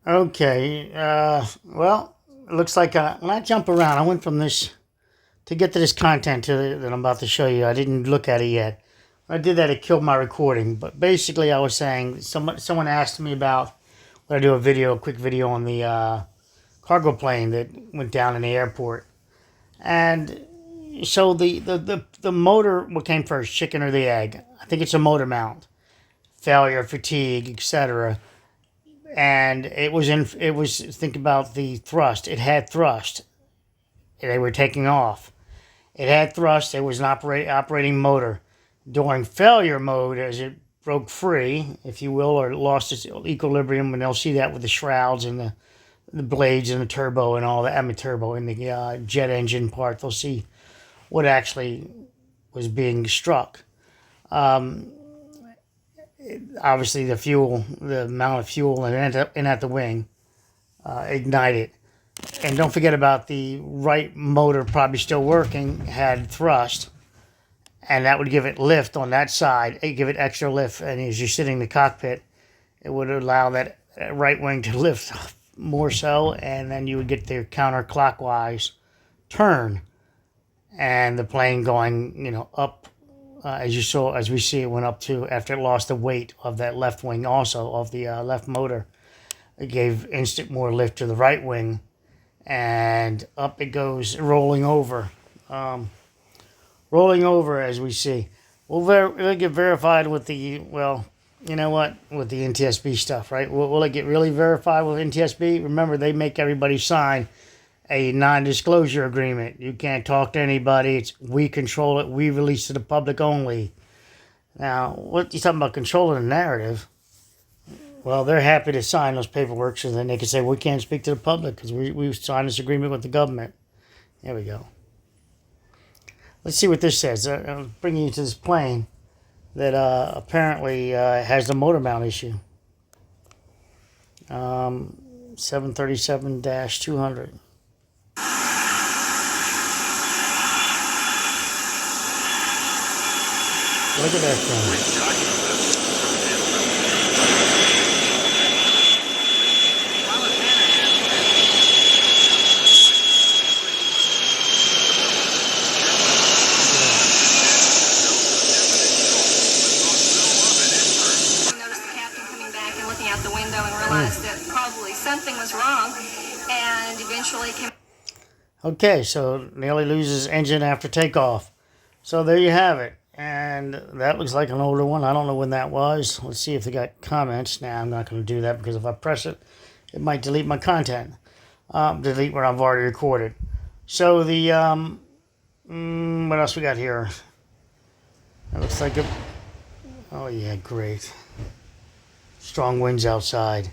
Okay. Well, it looks like when I jump around, I went from this to get to this content that I'm about to show you. I didn't look at it yet. When I did that, it killed my recording. But basically, I was saying someone asked me about when I do a quick video on the cargo plane that went down in the airport, and so the motor, what came first, chicken or the egg? I think it's a motor mount, failure, fatigue, etc. And it was think about the thrust. It had thrust. They were taking off. It had thrust. It was an operating motor. During failure mode, as it broke free, if you will, or lost its equilibrium, and they'll see that with the shrouds and the blades and the turbo and all the turbo and the jet engine part, they'll see what actually was being struck. Um, Obviously, the amount of fuel in at the wing ignited. And don't forget about the right motor, probably still working, had thrust, and that would give it lift on that side. It give it extra lift, and as you're sitting in the cockpit, it would allow that right wing to lift more so, and then you would get the counterclockwise turn, and the plane going, up. As we see, it went up to after it lost the weight of that left wing, also of the left motor. It gave instant more lift to the right wing, and up it goes, um, rolling over as we see. We'll get verified with the, well, you know what, with the NTSB stuff, right? Will it get really verified with NTSB? Remember, they make everybody sign a non-disclosure agreement. You can't talk to anybody. It's we control it. We release to the public only. Now, what you talking about controlling the narrative? Well, they're happy to sign those paperwork so then they can say we can't speak to the public because we signed this agreement with the government. There we go. Let's see what this says. I'm bringing you to this plane that apparently has the motor mount issue. 737-200. Look at that thing. Noticed the captain coming back and looking out the window and realized that probably something was wrong, and eventually came. Okay, so nearly loses engine after takeoff. So there you have it. And that looks like an older one. I don't know when that was. Let's see if they got comments. Now, I'm not going to do that because if I press it, it might delete my content. Delete what I've already recorded. So what else we got here? That looks like oh yeah, great. Strong winds outside.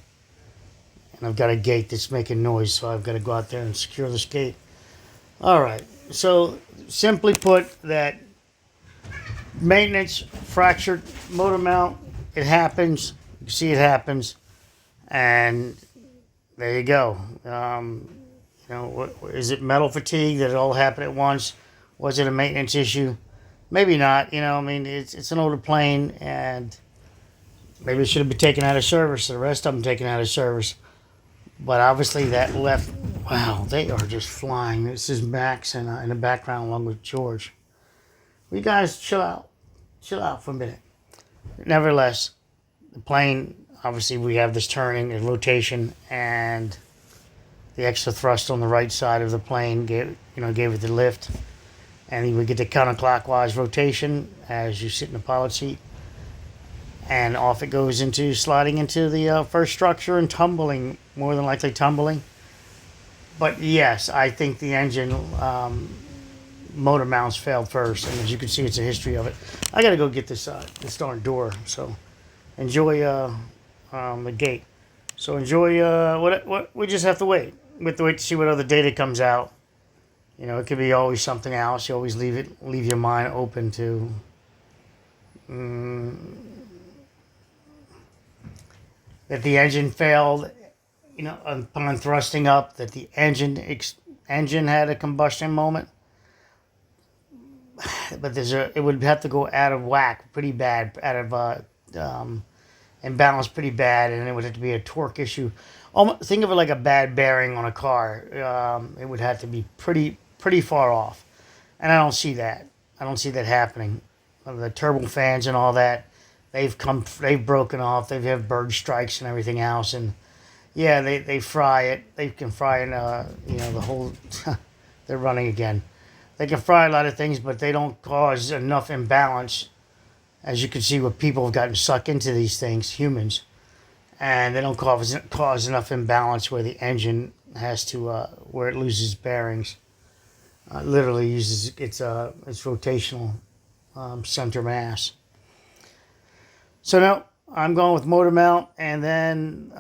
And I've got a gate that's making noise, so I've got to go out there and secure this gate. All right. So simply put, that maintenance fractured motor mount, it happens. You see it happens, and there you go. Is it metal fatigue that it all happened at once? Was it a maintenance issue? Maybe not. I mean, it's an older plane, and maybe it should have been taken out of service. The rest of them taken out of service. But obviously that left, wow, they are just flying. This is Max in the background along with George. You guys chill out. Chill out for a minute. Nevertheless, the plane, obviously we have this turning and rotation, and the extra thrust on the right side of the plane gave it the lift. And you would get the counterclockwise rotation as you sit in the pilot seat. And off it goes sliding into the first structure and tumbling, more than likely tumbling. But yes, I think the engine motor mounts failed first, and as you can see, it's a history of it. I got to go get this darn door. So enjoy the gate. So enjoy what we just have to wait. We have to wait to see what other data comes out. It could be always something else. You always leave your mind open to. That the engine failed, upon thrusting up, that the engine had a combustion moment. But it would have to go out of whack, pretty bad, out of imbalanced pretty bad, and it would have to be a torque issue. Think of it like a bad bearing on a car. It would have to be pretty far off, and I don't see that. I don't see that happening. The turbo fans and all that, they've broken off. They have bird strikes and everything else, and yeah, they fry it. They can fry it. The whole. They're running again. They can fry a lot of things, but they don't cause enough imbalance. As you can see, what people have gotten sucked into these things, humans, and they don't cause enough imbalance where the engine has to where it loses bearings. Literally uses its rotational center mass. So now I'm going with motor mount and then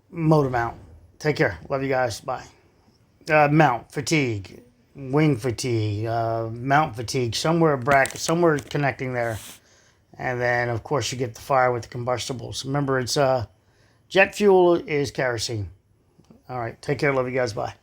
motor mount. Take care. Love you guys. Bye. Mount fatigue, wing fatigue, mount fatigue, somewhere connecting there. And then, of course, you get the fire with the combustibles. Remember, it's jet fuel is kerosene. All right. Take care. Love you guys. Bye.